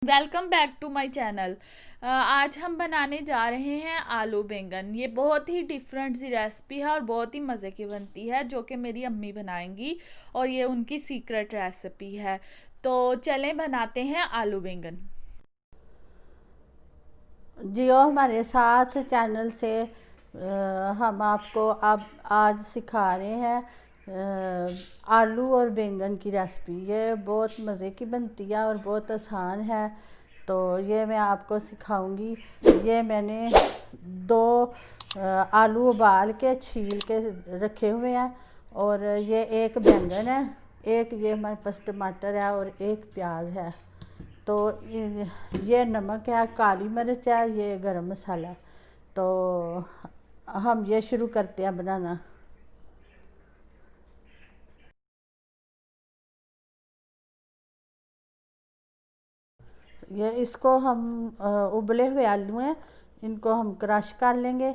Welcome back to my channel. आज हम बनाने जा रहे हैं आलू बैंगन। ये बहुत ही डिफरेंट सी रेसिपी है और बहुत ही मज़े की बनती है, जो कि मेरी अम्मी बनाएंगी और ये उनकी सीक्रेट रेसिपी है। तो चलें बनाते हैं आलू बैंगन। जियो हमारे साथ चैनल से हम आपको अब आज सिखा रहे हैं आलू और बैंगन की रेसिपी। ये बहुत मज़े की बनती है और बहुत आसान है। तो ये मैं आपको सिखाऊंगी। ये मैंने दो आलू उबाल के छील के रखे हुए हैं, और ये एक बैंगन है, एक ये हमारे पास टमाटर है और एक प्याज है। तो ये नमक है, काली मिर्च है, ये गरम मसाला है। तो हम ये शुरू करते हैं बनाना। ये इसको हम उबले हुए आलू हैं, इनको हम क्रश कर लेंगे।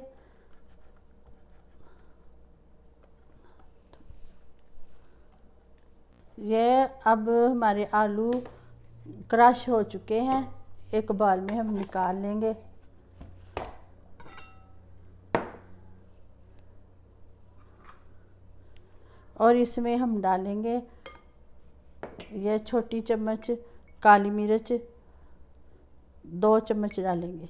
ये अब हमारे आलू क्रश हो चुके हैं, एक बाउल में हम निकाल लेंगे। और इसमें हम डालेंगे ये छोटी चम्मच काली मिर्च, 2 चम्मच डालेंगे।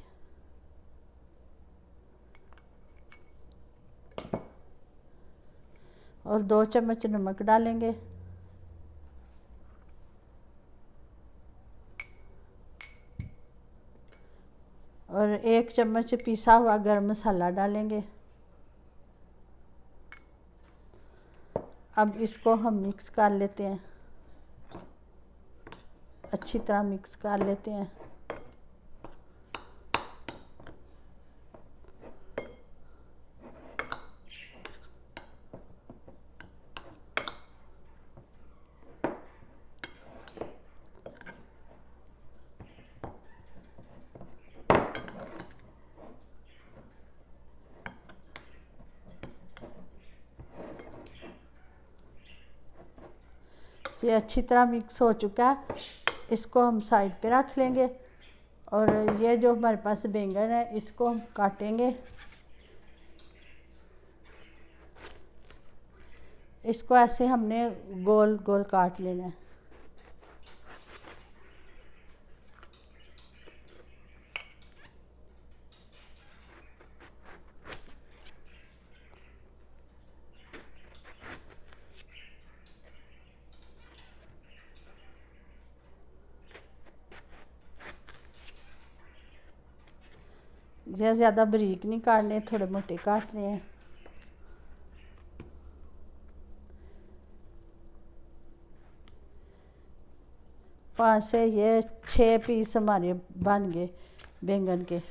और 2 चम्मच नमक डालेंगे। और 1 चम्मच पिसा हुआ गरम मसाला डालेंगे। अब इसको हम मिक्स कर लेते हैं, अच्छी तरह मिक्स कर लेते हैं। ये अच्छी तरह मिक्स हो चुका है, इसको हम साइड पे रख लेंगे। और ये जो हमारे पास बैंगन है, इसको हम काटेंगे। इसको ऐसे हमने गोल गोल काट लेना है। ये ज़्यादा बारीक नहीं काटने, थोड़े मोटे काटने हैं। पाँच से ये 6 पीस हमारे बन गए बैंगन के।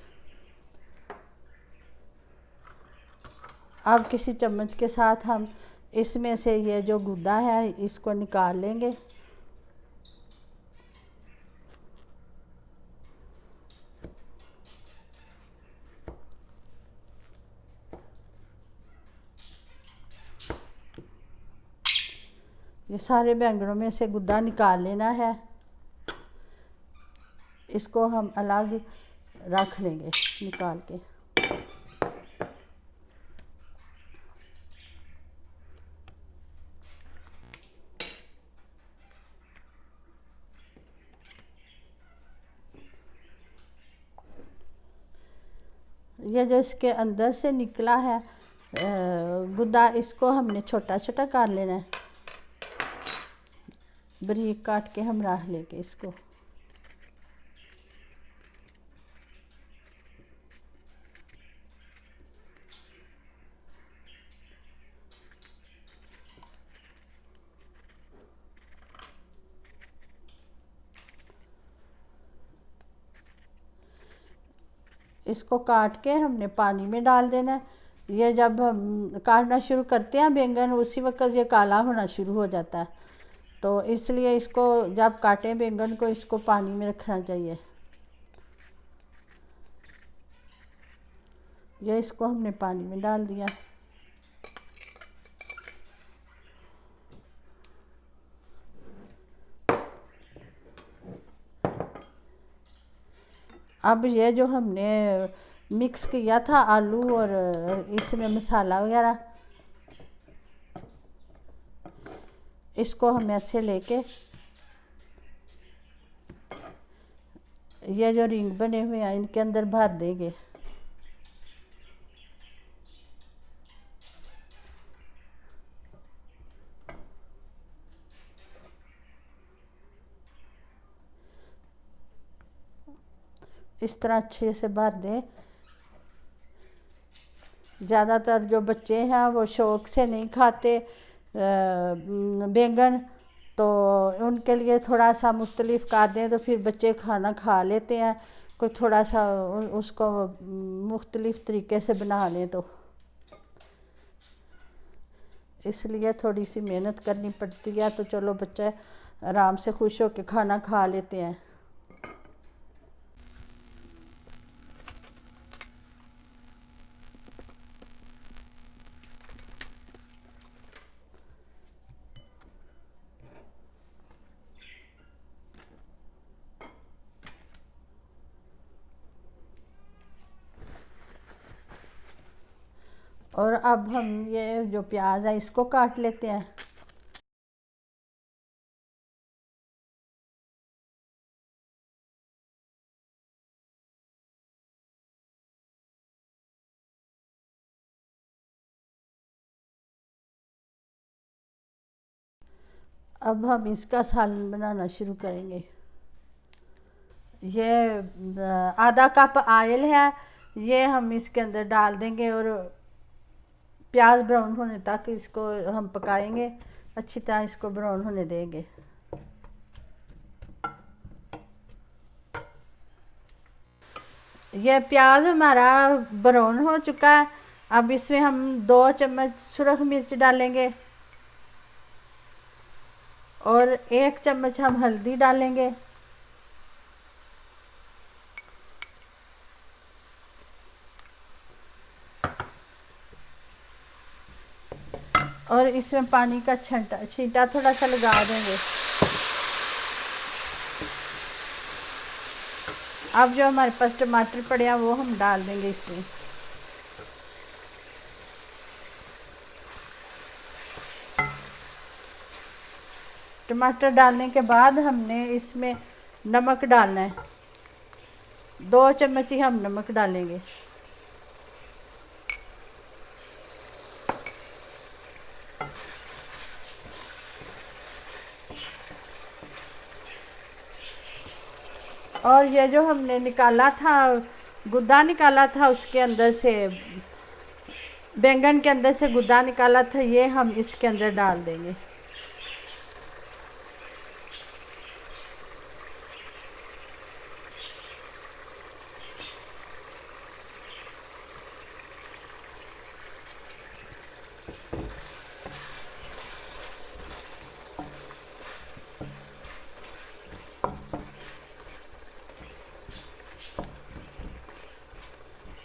अब किसी चम्मच के साथ हम इसमें से ये जो गुदा है इसको निकाल लेंगे। ये सारे बैंगनों में से गुदा निकाल लेना है, इसको हम अलग रख लेंगे निकाल के। ये जो इसके अंदर से निकला है गुदा, इसको हमने छोटा छोटा कर लेना है, बारीक काट के हम रख लेंगे इसको। इसको काट के हमने पानी में डाल देना है। ये जब हम काटना शुरू करते हैं बैंगन, उसी वक्त ये काला होना शुरू हो जाता है। तो इसलिए इसको जब काटें बैंगन को, इसको पानी में रखना चाहिए। ये इसको हमने पानी में डाल दिया। अब ये जो हमने मिक्स किया था आलू और इसमें मसाला वगैरह, इसको हम ऐसे लेके ये जो रिंग बने हुए हैं इनके अंदर भर देंगे। इस तरह अच्छे से भर दें। ज़्यादातर जो बच्चे हैं वो शौक़ से नहीं खाते बैंगन, तो उनके लिए थोड़ा सा मुख्तलिफ कर दें तो फिर बच्चे खाना खा लेते हैं। कोई थोड़ा सा उसको मुख्तलिफ तरीके से बना लें तो इसलिए थोड़ी सी मेहनत करनी पड़ती है। तो चलो बच्चे आराम से खुश होकर खाना खा लेते हैं। और अब हम ये जो प्याज है इसको काट लेते हैं। अब हम इसका सालन बनाना शुरू करेंगे। ये आधा कप ऑयल है, ये हम इसके अंदर डाल देंगे और प्याज ब्राउन होने तक इसको हम पकाएंगे। अच्छी तरह इसको ब्राउन होने देंगे। यह प्याज हमारा ब्राउन हो चुका है। अब इसमें हम 2 चम्मच सुरख मिर्च डालेंगे और 1 चम्मच हम हल्दी डालेंगे। और इसमें पानी का छींटा थोड़ा सा लगा देंगे। अब जो हमारे पास टमाटर पड़े हैं वो हम डाल देंगे इसमें। टमाटर डालने के बाद हमने इसमें नमक डालना है। 2 चम्मच ही हम नमक डालेंगे। और ये जो हमने निकाला था, गुद्दा निकाला था उसके अंदर से, बैंगन के अंदर से गुद्दा निकाला था, ये हम इसके अंदर डाल देंगे।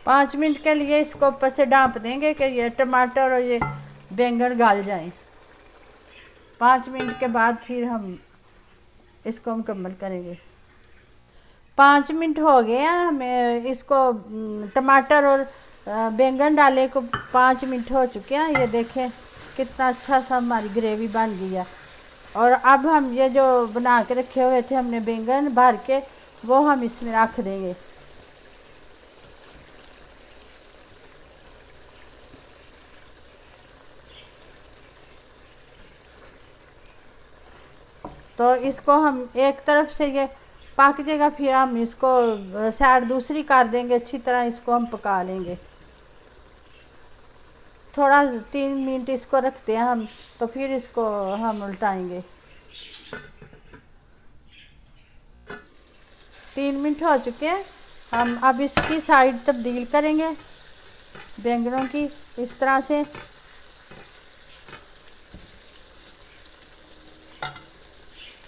पाँच मिनट के लिए इसको ऊपर से ढाँप देंगे कि ये टमाटर और ये बैंगन गल जाएं। 5 मिनट के बाद फिर हम इसको मुकम्मल करेंगे। 5 मिनट हो गए हैं, हमें इसको टमाटर और बैंगन डाले को 5 मिनट हो चुके हैं। ये देखें कितना अच्छा सा हमारी ग्रेवी बन गई है। और अब हम ये जो बना के रखे हुए थे हमने बैंगन भर के, वो हम इसमें रख देंगे। तो इसको हम एक तरफ से ये पक जाएगा, फिर हम इसको साइड दूसरी कर देंगे। अच्छी तरह इसको हम पका लेंगे। थोड़ा 3 मिनट इसको रखते हैं हम, तो फिर इसको हम उल्टाएंगे। 3 मिनट हो चुके हैं। हम अब इसकी साइड तब्दील करेंगे बैंगनों की, इस तरह से।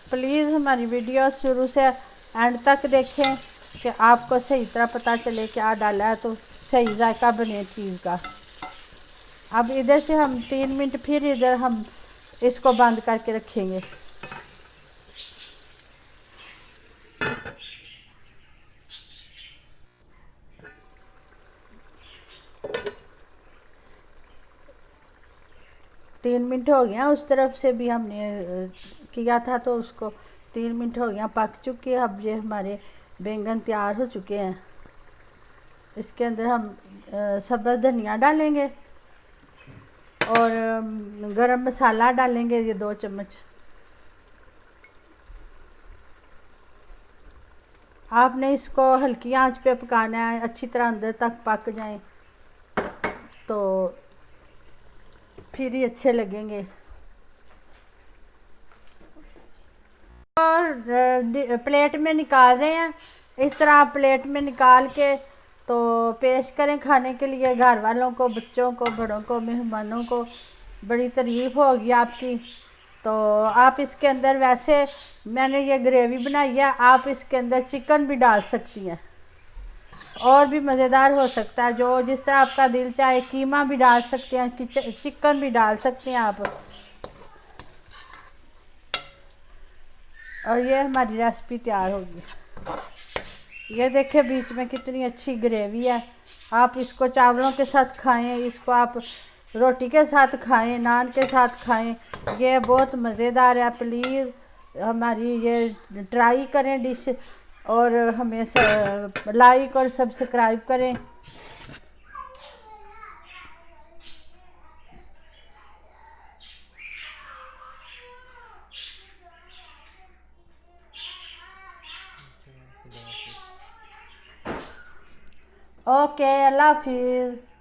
प्लीज़ हमारी वीडियो शुरू से एंड तक देखें कि आपको सही तरह पता चले क्या डाला है, तो सही जायका बने चीज़ का। अब इधर से हम 3 मिनट फिर इधर हम इसको बंद करके रखेंगे। 3 मिनट हो गया, उस तरफ से भी हमने किया था तो उसको 3 मिनट हो गया, पक चुकी है। अब ये हमारे बैंगन तैयार हो चुके हैं। इसके अंदर हम सब्ज़ धनिया डालेंगे और गरम मसाला डालेंगे, ये 2 चम्मच। आपने इसको हल्की आंच पे पकाना है, अच्छी तरह अंदर तक पक जाए तो फिर ही अच्छे लगेंगे। और प्लेट में निकाल रहे हैं, इस तरह आप प्लेट में निकाल के तो पेश करें खाने के लिए घर वालों को, बच्चों को, बड़ों को, मेहमानों को। बड़ी तारीफ़ होगी आपकी। तो आप इसके अंदर, वैसे मैंने ये ग्रेवी बनाई है, आप इसके अंदर चिकन भी डाल सकती हैं और भी मज़ेदार हो सकता है। जो जिस तरह आपका दिल चाहे, कीमा भी डाल सकते हैं, चिकन भी डाल सकते हैं आप। और ये हमारी रेसिपी तैयार होगी। ये देखिए बीच में कितनी अच्छी ग्रेवी है। आप इसको चावलों के साथ खाएं, इसको आप रोटी के साथ खाएं, नान के साथ खाएं। ये बहुत मज़ेदार है। प्लीज़ हमारी ये ट्राई करें डिश और हमें लाइक और सब्सक्राइब करें। ओके, अल्लाह हाफिज़।